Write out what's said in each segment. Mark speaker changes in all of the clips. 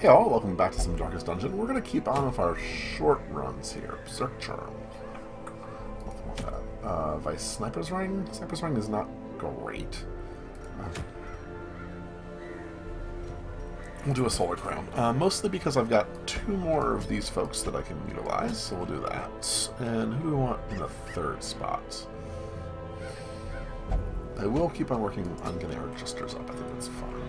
Speaker 1: Hey all, welcome back to some Darkest Dungeon. We're going to keep on with our short runs here. Berserk Charm. Nothing with that. Vice Sniper's Ring. Sniper's Ring is not great. We'll do a Solar Crown. Mostly because I've got two more of these folks that I can utilize, so we'll do that. And who do we want in the third spot? I will keep on working on getting our registers up. I think that's fun.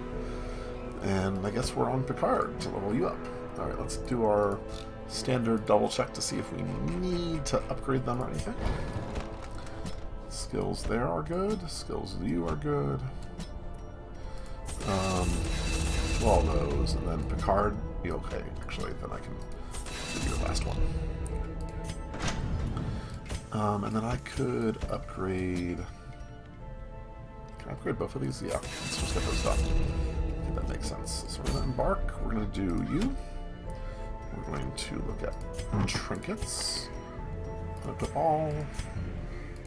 Speaker 1: And I guess we're on Picard to level you up. Alright, let's do our standard double check to see if we need to upgrade them or anything. Skills there are good. Skills of you are good. All those, and then Picard, be okay. Actually, then I can do your last one. And then I could upgrade... Can I upgrade both of these? Yeah, let's just get those done. I think that makes sense. So we're going to embark. We're going to do you. We're going to look at trinkets. I'm going to put all...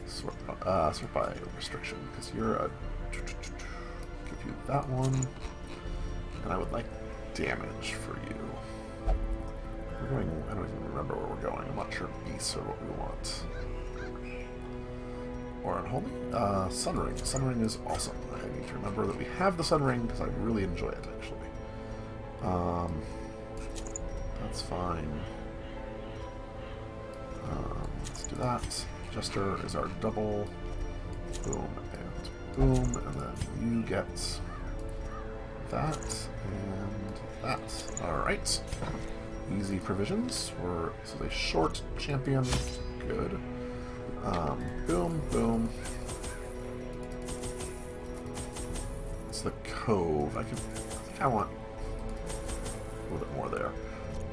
Speaker 1: Sort by restriction, because you're a... Give you that one. And I would like damage for you. We're going... I don't even remember where we're going. I'm not sure beasts are what we want. Or unholy? Sunring. Sunring is awesome. I need to remember that we have the Sunring because I really enjoy it, actually. That's fine. Let's do that. Jester is our double. Boom and boom. And then you get that and that. Alright. Easy provisions. This is a short champion. Good. Boom, boom. It's the cove. I think I want a little bit more there.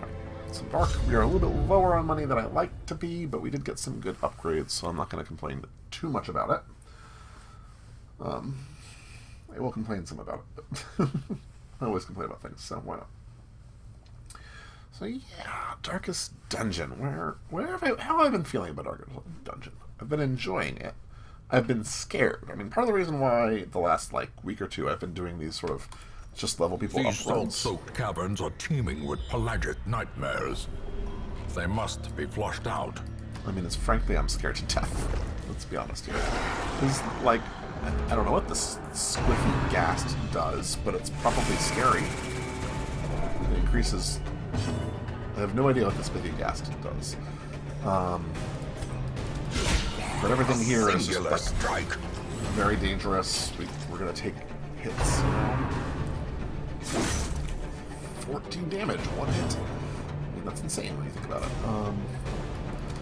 Speaker 1: Right. Some bark. We are a little bit lower on money than I like to be, but we did get some good upgrades, so I'm not going to complain too much about it. I will complain some about it, but I always complain about things, so why not? So yeah, Darkest Dungeon. How have I been feeling about Darkest Dungeon? I've been enjoying it. I've been scared. I mean, part of the reason why the last week or two I've been doing these sort of just level people up
Speaker 2: These salt-soaked caverns are teeming with pelagic nightmares. They must be flushed out.
Speaker 1: I mean, it's frankly I'm scared to death. Let's be honest here. Because I don't know what this squiffy ghast does, but it's probably scary. It increases. I have no idea what this big ghast does. But everything here is just very dangerous. We're gonna take hits. 14 damage, one hit. I mean, that's insane when you think about it.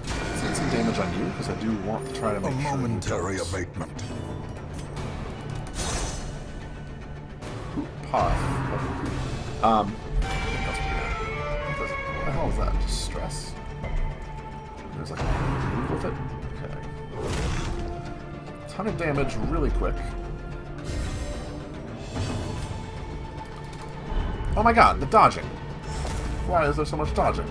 Speaker 1: Let's get some damage on you because I do want to try to make
Speaker 2: a momentary abatement.
Speaker 1: Puff. What the hell is that? Just stress? There's a move with it? Okay. Ton of damage really quick. Oh my god, the dodging! Why is there so much dodging?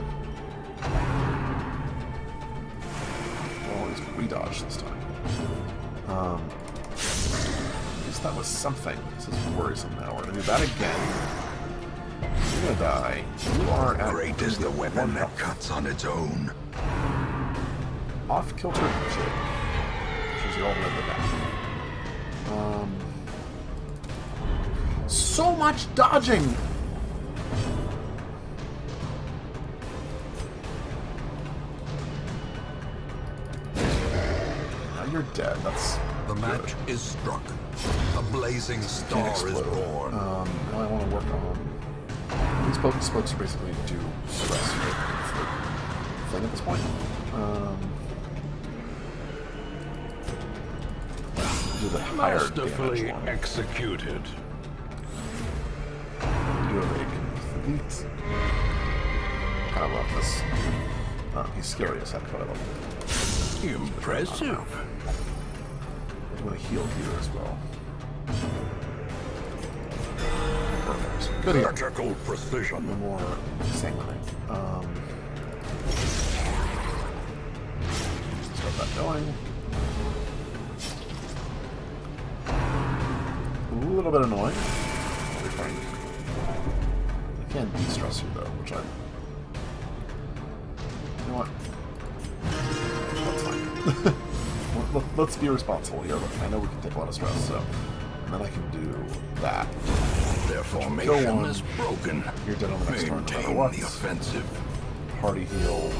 Speaker 1: Well, at least we dodged this time. At least that was something. This is worrisome now. We're gonna do that again. You're gonna die. You are at
Speaker 2: great is the weapon that cuts on its own.
Speaker 1: Off-kilter jig. Which is all the way in the back. So much dodging! Now you're dead. That's
Speaker 2: the match is struck. A blazing star is born.
Speaker 1: Now I want to work on... These spokes basically do stress. It's the thing at this point. Do the higher
Speaker 2: masterfully
Speaker 1: damage one.
Speaker 2: Executed.
Speaker 1: Do a complete. I love this. He's scary as heck, but I love it.
Speaker 2: Impressive.
Speaker 1: I'm going to heal here as well. Perfect. Good here.
Speaker 2: Surgical precision.
Speaker 1: No more sanguine. Start that going. A little bit annoying. I can be stressful. stress you, though, which I... You know what? That's fine. Let's be responsible here. I know we can take a lot of stress, so... And then I can do that.
Speaker 2: Their formation is broken.
Speaker 1: You're dead on the next turn, no matter
Speaker 2: Maintain
Speaker 1: what.
Speaker 2: the offensive.
Speaker 1: Party heal.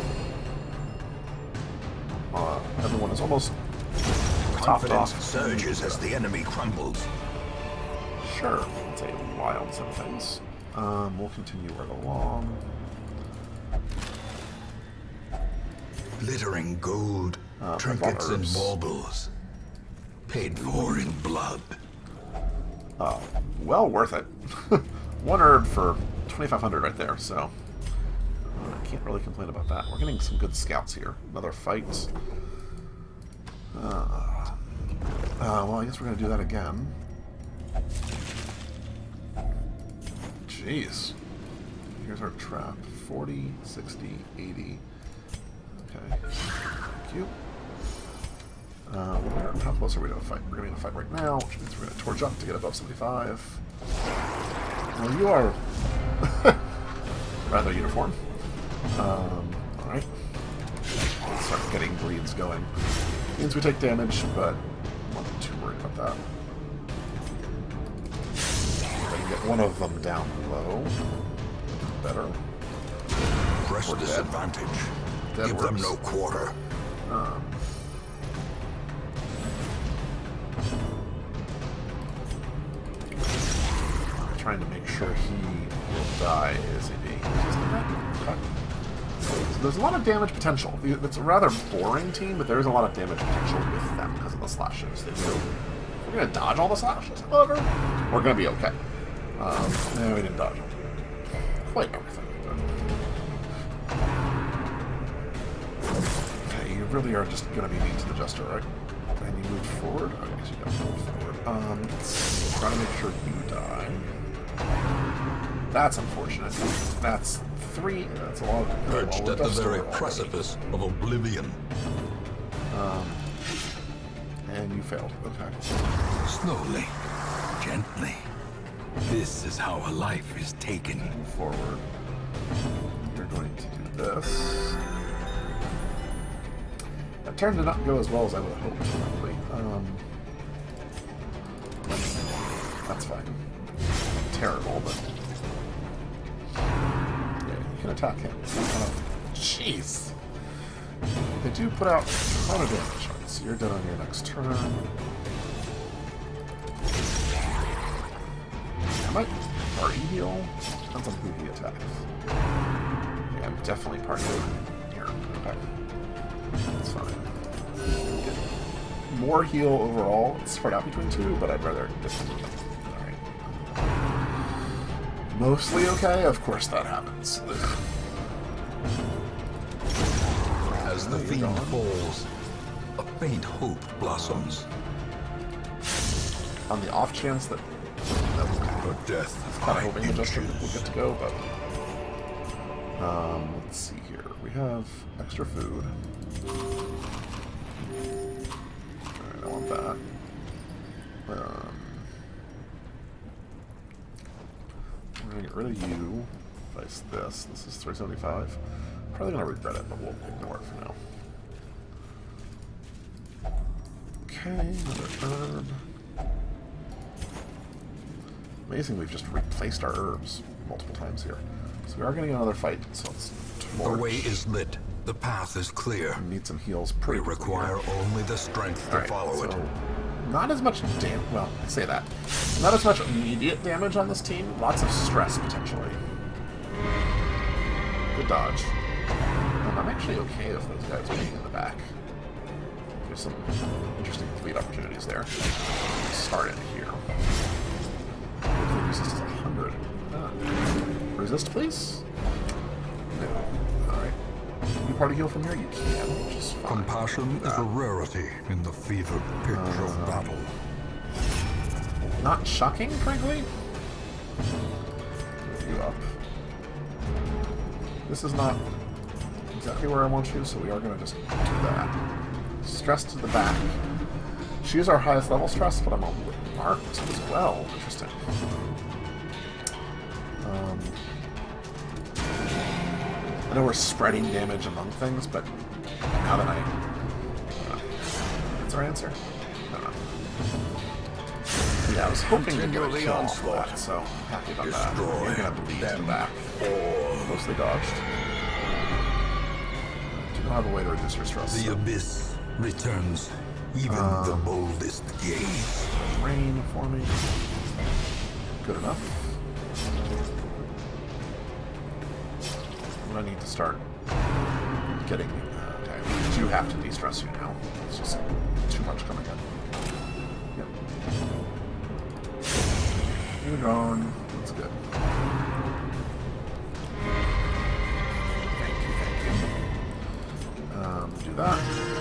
Speaker 1: Everyone is almost topped
Speaker 2: Confidence
Speaker 1: off.
Speaker 2: surges as the enemy crumbles.
Speaker 1: Sure, it's a wild set of things. We'll continue right along.
Speaker 2: Glittering gold, trinkets and
Speaker 1: herbs.
Speaker 2: baubles. Paid for in blood.
Speaker 1: Well worth it. 1 herb for 2,500 right there, so I can't really complain about that. We're getting some good scouts here. Another fight. Well, I guess we're going to do that again. Jeez. Here's our trap. 40, 60, 80. Okay. Thank you. How close are we to a fight? We're going to be in a fight right now, which means we're going to torch up to get above 75. Well, you are rather uniform. Alright. Let's start getting bleeds going. Means we take damage, but I'm not too worried about that. If I can get one of them down low, better.
Speaker 2: Press
Speaker 1: We're
Speaker 2: disadvantage.
Speaker 1: Dead
Speaker 2: Give them
Speaker 1: works.
Speaker 2: no quarter.
Speaker 1: Trying to make sure he will die ASAP. Okay. So there's a lot of damage potential. It's a rather boring team, but there is a lot of damage potential with them because of the slashes they do. We're going to dodge all the slashes, however, we're going to be okay. No, we didn't dodge them. Quite everything. Okay, you really are just going to be mean to the Jester, right? And you move forward? I guess you got to move forward. Let's try to make sure you die. That's unfortunate. That's 3. That's a lot.
Speaker 2: Perched at the very precipice of oblivion.
Speaker 1: And you failed. Okay.
Speaker 2: Slowly, gently. This is how a life is taken.
Speaker 1: Move forward. You're going to do this. That turn did not go as well as I would have hoped, frankly. That's fine. Terrible, but yeah, you can attack him. Jeez. They do put out a ton of damage. Right, so you're dead on your next turn. I might party heal. Depends on who he attacks. Yeah, I'm definitely party healing here. Okay. That's fine. Get more heal overall. It's spread out between 2, but I'd rather get them. Mostly okay? Of course that happens.
Speaker 2: As the fiend falls, a faint hope blossoms.
Speaker 1: On the off chance that
Speaker 2: But death
Speaker 1: kind of hoping the Jester will get to go, but let's see here. We have extra food. Alright, I want that. I'm gonna get rid of you. Vice this. This is 375. Probably gonna regret it, but we'll ignore it for now. Okay, another herb. Amazing, we've just replaced our herbs multiple times here. So we are going to get another fight, so let's
Speaker 2: The
Speaker 1: torch.
Speaker 2: way is lit. The path is clear.
Speaker 1: We need some heals
Speaker 2: We
Speaker 1: pretty quickly
Speaker 2: require
Speaker 1: here.
Speaker 2: only the strength to
Speaker 1: Alright,
Speaker 2: follow it.
Speaker 1: so not as much damage, well, I say that. Not as much immediate damage on this team, lots of stress potentially. Good dodge. I'm actually okay with those guys being in the back. There's some interesting lead opportunities there. Start it here. Resist is 100. Resist, please? No. Alright. You party heal from here? You can, which is fine.
Speaker 2: Compassion is a rarity in the fevered pitch of battle.
Speaker 1: Not shocking, frankly. Move you up. This is not exactly where I want you, so we are going to just do that. Stress to the back. She is our highest level stress, but I'm marked as well. Interesting. I know we're spreading damage among things, but now that that's our answer? I don't know. Yeah, I was hoping to get a kill off of that, so happy about that. You're going to have to lead to the back. Mostly dodged. Do not have a way to reduce your stress.
Speaker 2: The abyss returns even the boldest gaze.
Speaker 1: Rain for me. Good enough. I'm going to need to start getting... okay, I do have to de-stress you now. It's just too much coming in. Yep. You're gone. That's good. Thank you. Do that.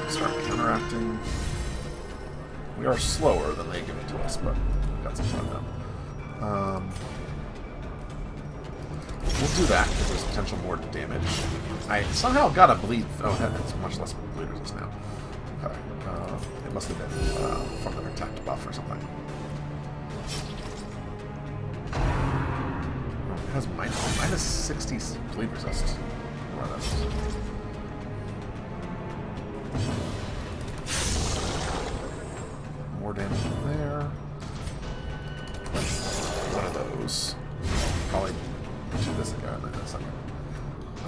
Speaker 1: Start counteracting. We are slower than they give it to us, but we've got some time now. We'll do that because there's potential more damage. I somehow got a bleed. Oh, it's much less bleed resist now. Okay. It must have been from the protect buff or something. It has minus 60 bleed resist. More damage from there. One of those. Probably do this again in a second. I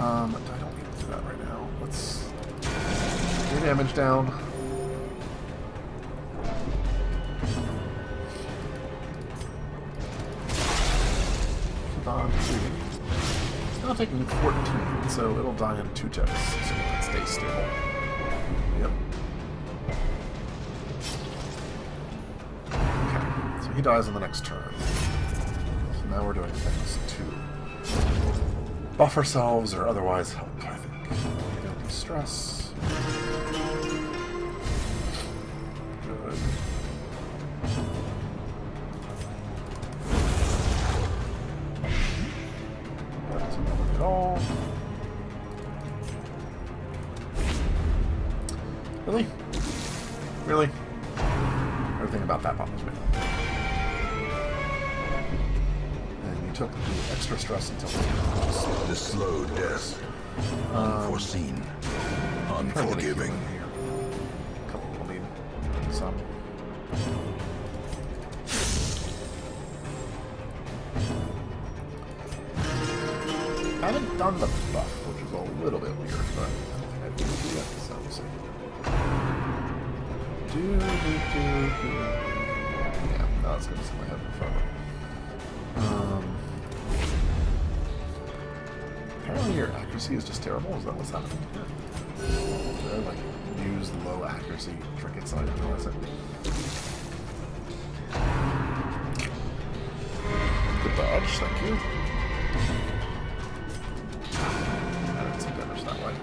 Speaker 1: don't need to do that right now. Let's get your damage down. Keep on shooting. It's now taking 14, so it'll die in 2 ticks, so it stays stable. Yep. Okay, so he dies on the next turn. So now we're doing things to buff ourselves or otherwise help, I think. De-stress. Good. That doesn't work at all. Really? Really? Everything about that bothers me. And you took the extra stress until
Speaker 2: the slow death. Unforeseen. Unforgiving.
Speaker 1: A couple will need some. I haven't done the buff, which is a little bit weird, but I think I do yet, so we'll see. Yeah, that's gonna sit my head in front of it. Apparently your accuracy is just terrible. Is that what's happening here? Did I, like, use low accuracy trinkets and I didn't realize it? Good dodge, thank you. I didn't see damage that way.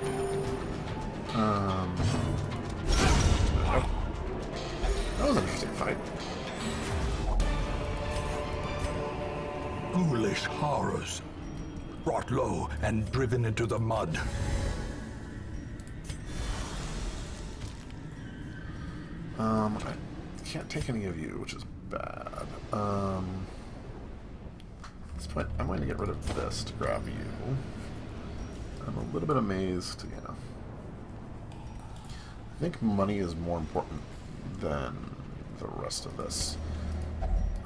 Speaker 1: That was an interesting fight.
Speaker 2: Ghoulish horrors. Brought low and driven into the mud.
Speaker 1: I can't take any of you, which is bad. At this point, I'm going to get rid of this to grab you. I'm a little bit amazed, you know. I think money is more important than the rest of this.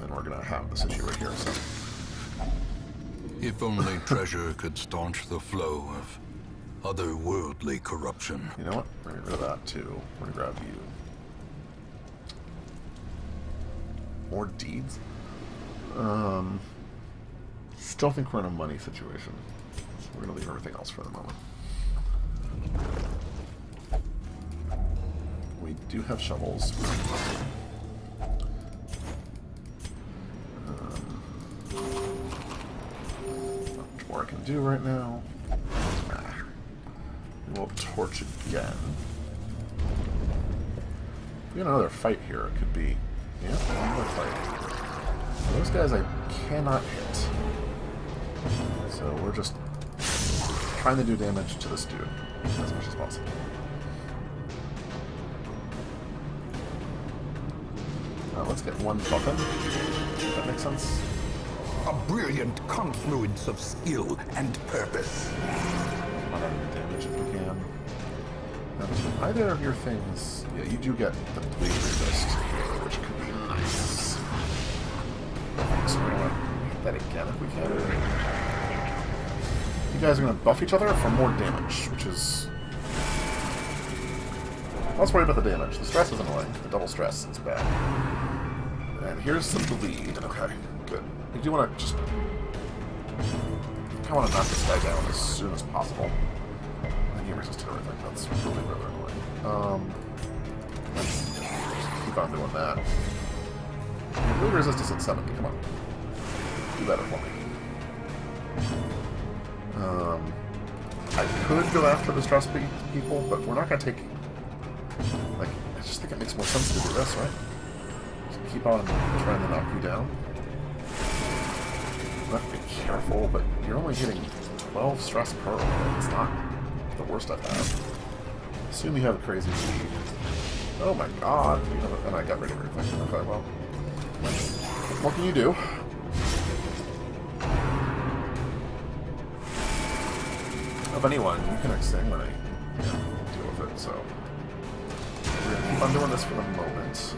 Speaker 1: And we're going to have this issue right here, so...
Speaker 2: If only treasure could staunch the flow of otherworldly corruption.
Speaker 1: You know what? We're going to get rid of that, too. We're going to grab you. More deeds? Still think we're in a money situation. So we're going to leave everything else for the moment. We do have shovels. More I can do right now. We'll torch again. We got another fight here. It could be. Yeah, another fight. Those guys I cannot hit. So we're just trying to do damage to this dude as much as possible. Let's get one buff in. If that makes sense.
Speaker 2: A brilliant confluence of skill and purpose.
Speaker 1: run out of damage if we can. Now, do either of your things... Yeah, you do get the bleed resist here, which could be nice. So we're going to hit that again if we can. You guys are going to buff each other for more damage, which is... Let's worry about the damage. The stress is annoying. The double stress is bad. And here's some bleed. Okay, good. I do want to just... I want to knock this guy down as soon as possible. And he resisted everything. That's really, really annoying. Let's keep on doing that. Your bleed resistance at 70. Come on. Do better for me. I could go after the stress people, but we're not going to take... Like, I just think it makes more sense to do this, right? Just keep on trying to knock you down. You have to be careful, but you're only getting 12 stress per roll. It's not the worst I've had. Assume you have a crazy speed. Oh my god. You have a, and I got rid of everything. Okay, well. What can you do? Of anyone, you can exterminate. Yeah, deal with it, so. We're going to keep on doing this for the moment.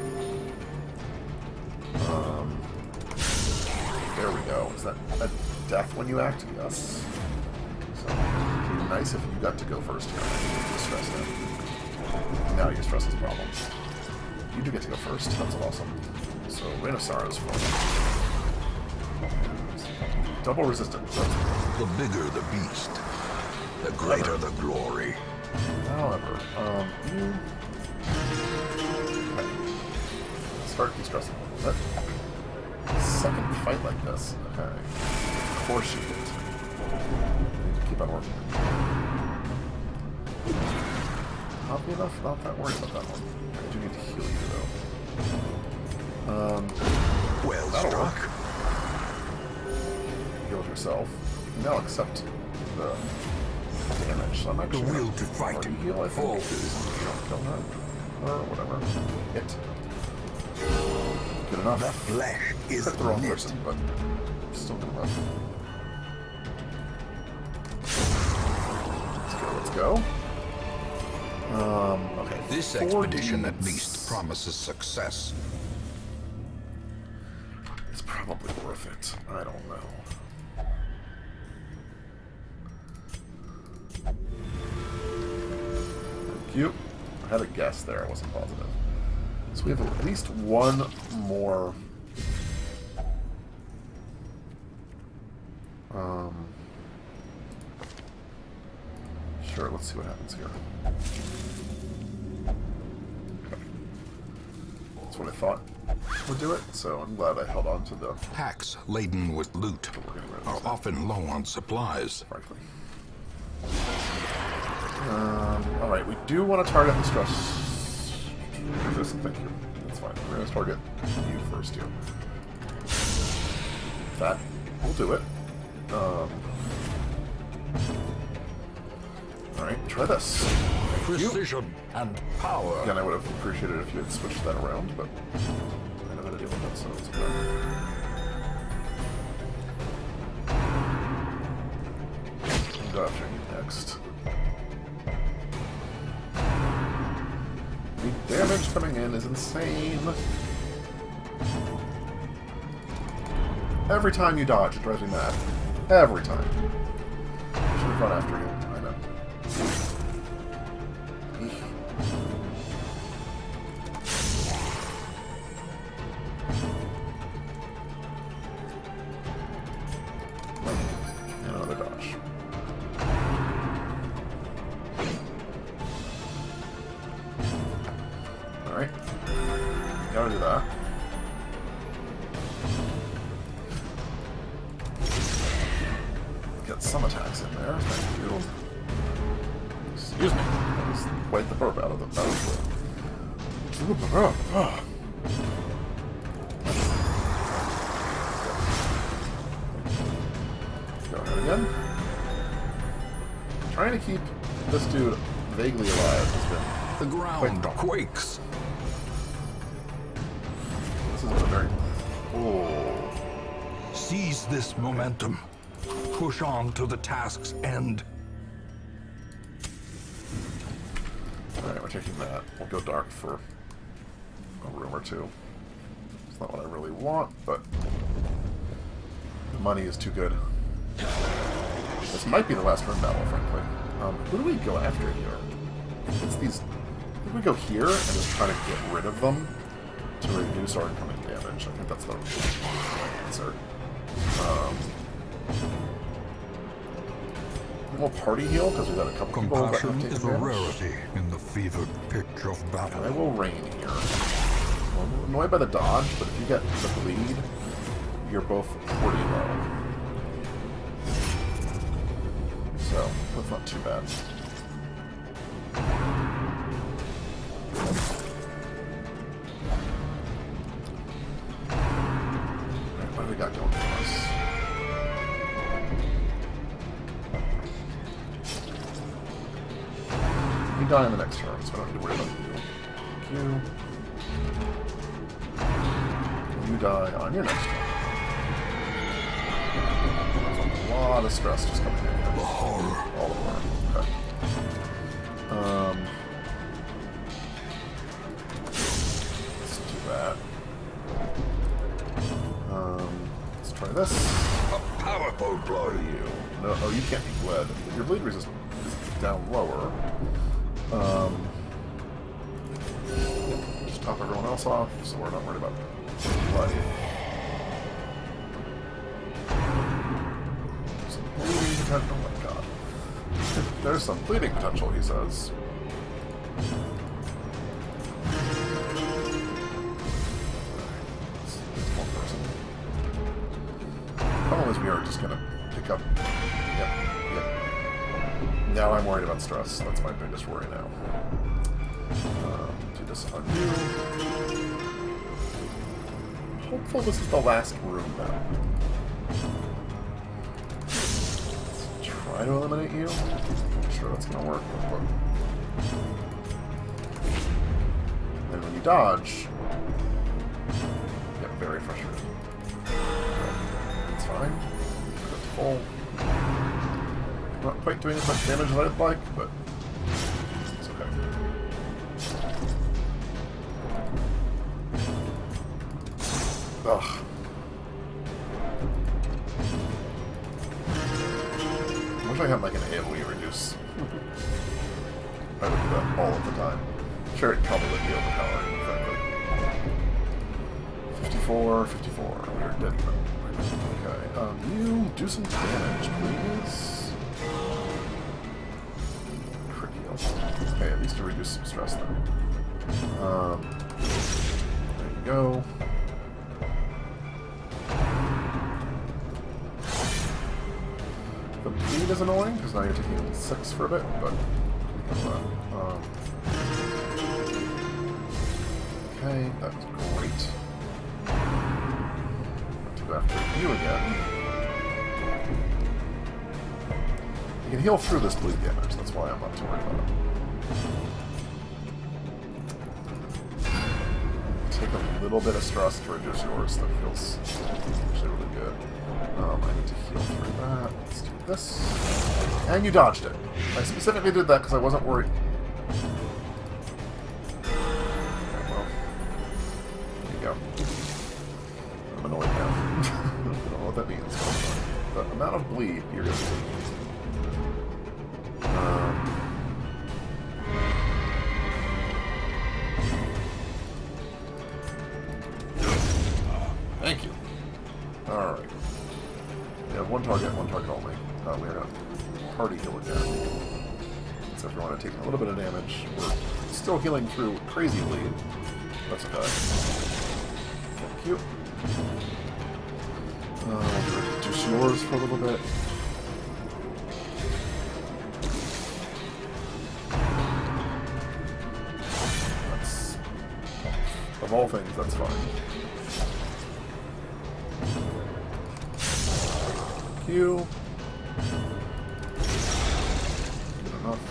Speaker 1: There we go. Is that a death when you act? Yes. So, it would be nice if you got to go first here. You stress now. Now your stress is a problem. You do get to go first. That's awesome. So, Rain of Sorrows for me. Double resistance.
Speaker 2: The bigger the beast, the greater the glory.
Speaker 1: However, you... Okay. Start de-stressing a little bit. Second fight like this. Okay. Of course you did. Keep on working. Happy enough, not that worried about that one. I do need to heal you, though.
Speaker 2: Well
Speaker 1: that'll
Speaker 2: struck.
Speaker 1: work. Heal yourself. You can now accept the damage, so I'm actually
Speaker 2: The will to fight.
Speaker 1: Or you heal, I think. You don't kill her. Or whatever. Hit. Good enough.
Speaker 2: The flesh is
Speaker 1: Hit the wrong
Speaker 2: knit.
Speaker 1: person, but still good enough. Let's go. Okay.
Speaker 2: This
Speaker 1: 4
Speaker 2: expedition at
Speaker 1: deeds.
Speaker 2: least promises success.
Speaker 1: It's probably worth it. I don't know. Thank you. I had a guess there. I wasn't positive. So we have at least one more... Sure, let's see what happens here. Okay. That's what I thought would do it, so I'm glad I held on to the...
Speaker 2: Packs laden with loot are often low on supplies.
Speaker 1: Frankly. Alright, we do want to target the stress resistant. Thank you. That's fine. We're going to target you first here. That will do it. Alright, try this. Thank you.
Speaker 2: Precision and power.
Speaker 1: Again, I would have appreciated if you had switched that around, but I know how to deal with it, so it's okay. I'll go after you next. The damage coming in is insane. Every time you dodge, it drives me mad. Every time. I should have run after you. I know. And another dodge. Alright. Gotta do that. Get some attacks in there. Thank you. Excuse me. I just wiped the burp out of the Go ahead again. Trying to keep this dude vaguely alive has been
Speaker 2: The ground quakes.
Speaker 1: This has been a very... Oh.
Speaker 2: Seize this momentum. Push on to the task's end.
Speaker 1: Alright, we're taking that. We'll go dark for a room or two. It's not what I really want, but the money is too good. This might be the last room battle, frankly. Who do we go after here? It's these... I think we go here and just try to get rid of them to reduce our incoming damage. I think that's the right answer. We'll party heal because we've got a couple people that have
Speaker 2: Compassion
Speaker 1: taken
Speaker 2: is a
Speaker 1: damage.
Speaker 2: rarity in the fevered pitch of
Speaker 1: And
Speaker 2: battle.
Speaker 1: I will rain here. I'm annoyed by the dodge, but if you get the bleed, you're both pretty low. So, that's not too bad. Alright, what do we got going for us? You die in the next turn, so I don't need to worry about you. You die on your next turn. There's a lot of stress just coming in here.
Speaker 2: The horror.
Speaker 1: All the horror. Okay. Let's do that. Let's try this.
Speaker 2: A powerful blow.
Speaker 1: What are you? No, oh, you can't be bled. Your bleed resistance is down lower. Just top everyone else off, so we're not worried about blood. Some bleeding potential. Oh my god. There's some bleeding potential, he says. It's one person. Problem is we are just gonna pick up. Yep. Now I'm worried about stress. That's my biggest worry now. Do this on you. Hopeful this is the last room now. Let's try to eliminate you. I'm sure that's going to work. But... And when you dodge, you get very frustrated. It's fine. That's full. Not quite doing as much damage as I'd like, but it's okay. Ugh. I wish I had like an AoE reduce. I would do that all of the time. Sure, it probably would be overpowering, frankly. 54, 54. We're dead. Okay. You do some damage, please. Okay, at least to reduce some stress then. There you go. The bleed is annoying, because now you're taking 6 for a bit, but... okay, that was great. To go after you again. You can heal through this bleed damage, that's why I'm not too worried about it. Take a little bit of stress to reduce yours, that feels actually really good. I need to heal through that. Let's do this. And you dodged it. I specifically did that because I wasn't worried. Okay, well, there you go. I'm annoyed now. I don't know what that means. The amount of bleed you're going to see. Thank you. Alright. We have one target only. We're going to party heal again. So if we want to take a little bit of damage, we're still healing through crazy bleed. That's okay. Thank you. Reduce yours for a little bit. Of all things, that's fine. Thank you. Good enough.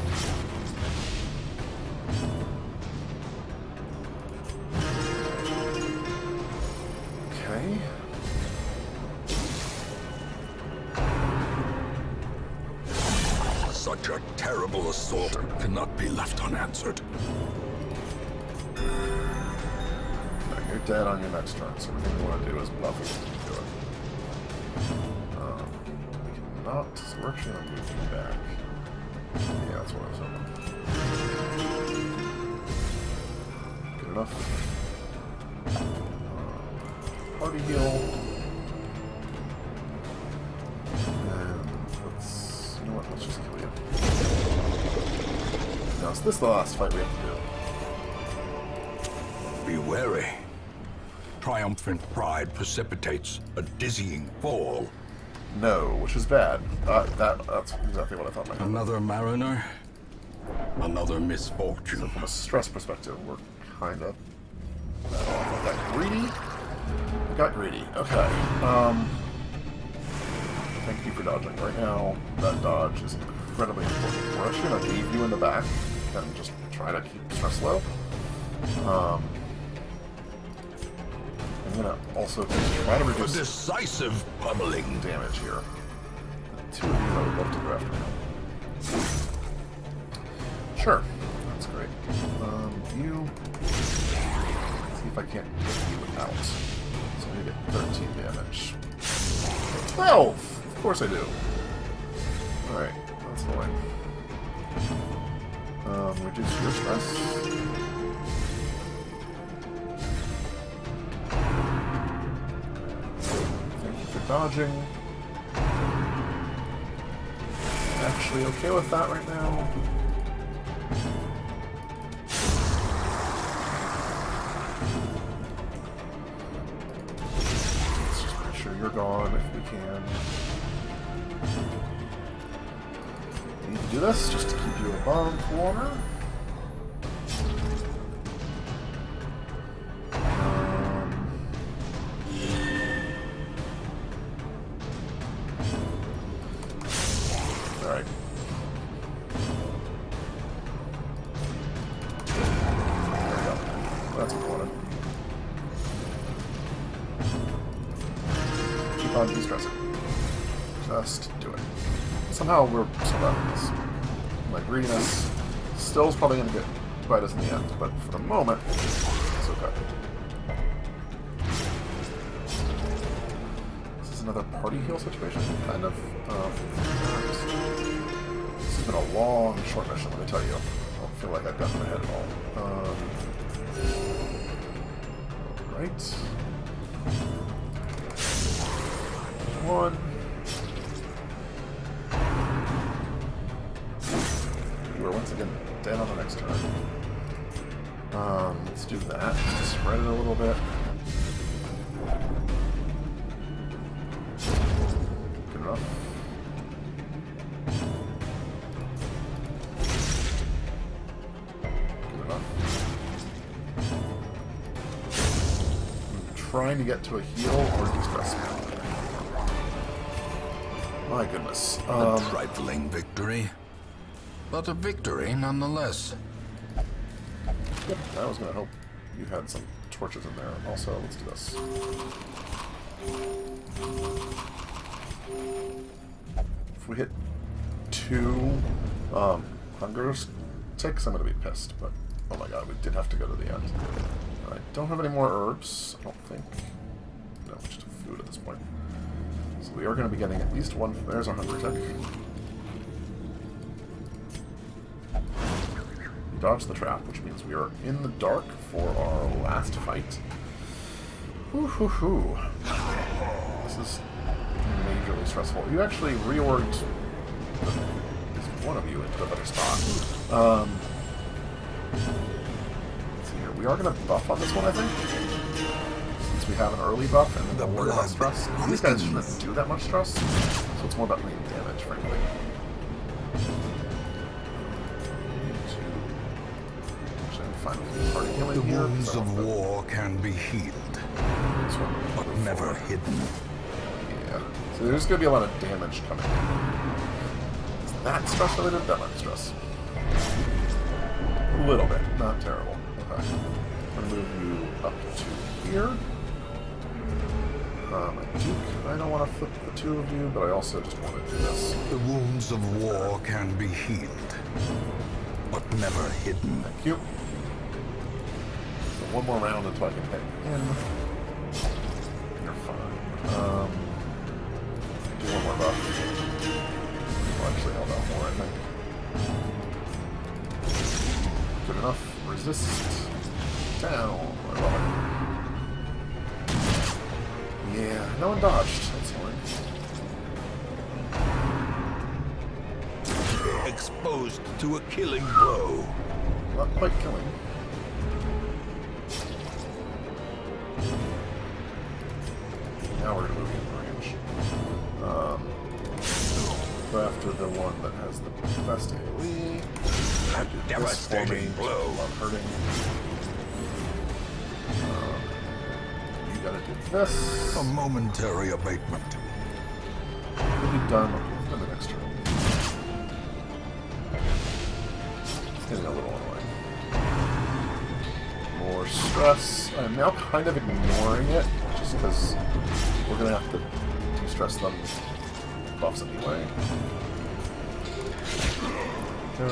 Speaker 1: Okay.
Speaker 2: Such Such a terrible assault cannot be left unanswered.
Speaker 1: You're dead on your next turn, so everything you want to do is buff it to do it. We cannot, so we're actually going to move you back. Yeah, that's what I was hoping. Good enough. Party heal. And let's, you know what, let's just kill you. Now, so this is the last fight we have to do.
Speaker 2: Be wary. Triumphant pride precipitates a dizzying fall.
Speaker 1: No, which is bad. That's exactly what I thought might happen.
Speaker 2: Another mariner? Another misfortune.
Speaker 1: So from a stress perspective, we're kind of got greedy. We got greedy. Okay. Thank you for dodging. Right now, that dodge is incredibly important. We're actually going to leave you in the back and just try to keep stress low. I'm going to also try to
Speaker 2: A
Speaker 1: reduce
Speaker 2: decisive pummeling.
Speaker 1: damage here. The two of you I would love to go after now. Sure. That's great. You... Let's see if I can't get you out. So I'm going to get 13 damage. 12! Of course I do. Alright. That's annoying. Reduce your stress. Dodging. Actually okay with that right now. Let's just make sure you're gone if we can. We need to do this just to keep you above water. That's important. Keep on de-stressing. Just do it. Somehow we're surviving this. My greediness still is probably going to bite us in the end, but for the moment, it's okay. This is another party heal situation, kind of. This has been a long, short mission, let me tell you. I don't feel like I've gotten ahead at all. Right. One. You are once again dead on the next turn. Let's do that. Just to spread it a little bit. Good enough. Trying to get to a heal or de-stress. My goodness.
Speaker 2: A trifling victory, but a victory nonetheless.
Speaker 1: Yep, I was going to hope you had some torches in there. Also, let's do this. If we hit 2 hunger ticks, I'm going to be pissed, but oh my god, we did have to go to the end. I don't have any more herbs, I don't think. No, just food at this point. So we are going to be getting at least one. There's our hunger tick. We dodged the trap, which means we are in the dark for our last fight. Hoo hoo hoo. This is majorly stressful. You actually reorged at least one of you into a better spot. We are going to buff on this one, I think. Since we have an early buff and then we'll worry about stress. These guys shouldn't do that much stress, so it's more about main damage, frankly. Actually, I'm fine with party healing here.
Speaker 2: The wounds of war can be healed, but never hidden.
Speaker 1: Yeah. So there's going to be a lot of damage coming in. Is that stress related? That might be stress. A little bit, not terrible. Okay. I'm going to move you up to here. I do kind of want to flip the two of you, but I also just want to do this.
Speaker 2: The wounds of war can be healed, but never hidden.
Speaker 1: Thank you. So one more round until I can hit in. You're fine. Do one more buff. Well, actually, held out more, I think. Good enough. Resist. Down. I love it. Yeah, no one dodged. That's annoying.
Speaker 2: Exposed to a killing blow.
Speaker 1: Not quite killing. Now we're going to move in range. Go after the one that has the best AoE.
Speaker 2: A devastating blow.
Speaker 1: Love hurting. You gotta do this.
Speaker 2: A momentary abatement.
Speaker 1: We'll be done for the next turn. It's getting a little annoying. More stress. I'm now kind of ignoring it, just because we're gonna have to de-stress them buffs anyway. Go.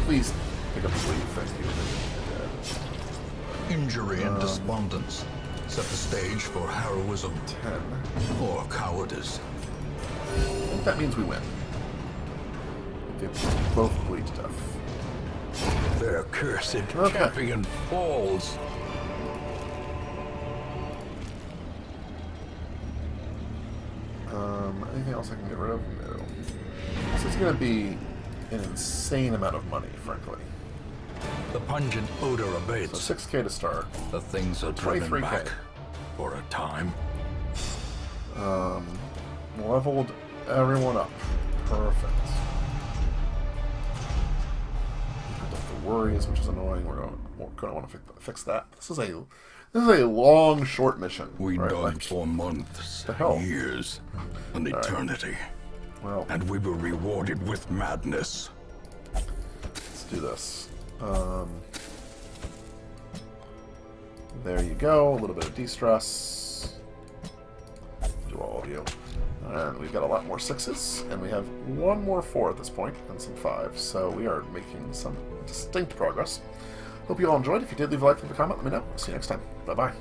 Speaker 1: Please pick up the lead, thank you.
Speaker 2: Injury and despondence set the stage for heroism
Speaker 1: 10.
Speaker 2: or cowardice.
Speaker 1: I think that means we win. They both bleed to death.
Speaker 2: Their cursed
Speaker 1: Okay.
Speaker 2: champion falls.
Speaker 1: Anything else I can get rid of? No. This is going to be an insane amount of money, frankly.
Speaker 2: The pungent odor abates.
Speaker 1: So 6k to start.
Speaker 2: The things are driven
Speaker 1: 23K.
Speaker 2: back for a time.
Speaker 1: Leveled everyone up. Perfect. The worries, which is annoying. We're going to want to fix that. This is a long, short mission.
Speaker 2: We
Speaker 1: right?
Speaker 2: dug for months,
Speaker 1: the hell?
Speaker 2: years, an eternity.
Speaker 1: Well,
Speaker 2: And we were rewarded with madness.
Speaker 1: let's do this. There you go. A little bit of de-stress. Do all of you. And we've got a lot more 6s, and we have one more 4 at this point, and some 5s. So we are making some distinct progress. Hope you all enjoyed. If you did, leave a like, leave a comment, let me know. See you next time. Bye-bye.